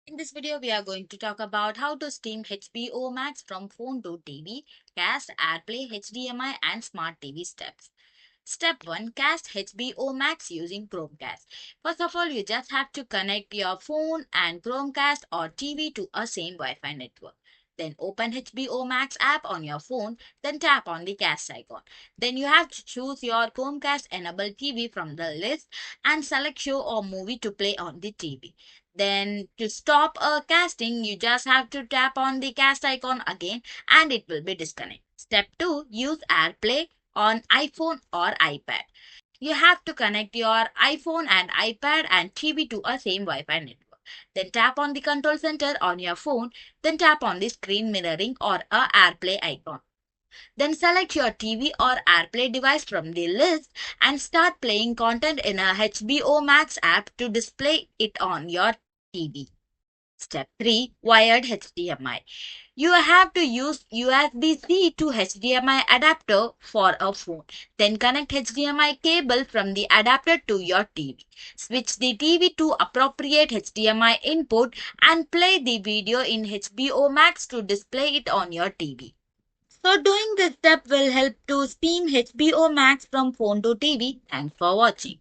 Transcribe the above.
In this video, we are going to talk about how to stream HBO Max from phone to TV, cast, AirPlay, HDMI, and smart TV steps. Step 1. Cast HBO Max using Chromecast. First of all, you just have to connect your phone and Chromecast or TV to a same Wi-Fi network. Then open HBO Max app on your phone, then tap on the cast icon. Then you have to choose your Chromecast enabled TV from the list and select show or movie to play on the TV. Then to stop casting, you just have to tap on the cast icon again and it will be disconnected. Step 2. Use AirPlay on iPhone or iPad. You have to connect your iPhone and iPad and TV to a same Wi-Fi network. Then tap on the control center on your phone, then tap on the screen mirroring or a AirPlay icon. Then select your TV or AirPlay device from the list and start playing content in a HBO Max app to display it on your TV. Step 3. Wired HDMI. You have to use USB-C to HDMI adapter for a phone. Then connect HDMI cable from the adapter to your TV. Switch the TV to appropriate HDMI input and play the video in HBO Max to display it on your TV. So doing this step will help to stream HBO Max from phone to TV. Thanks for watching.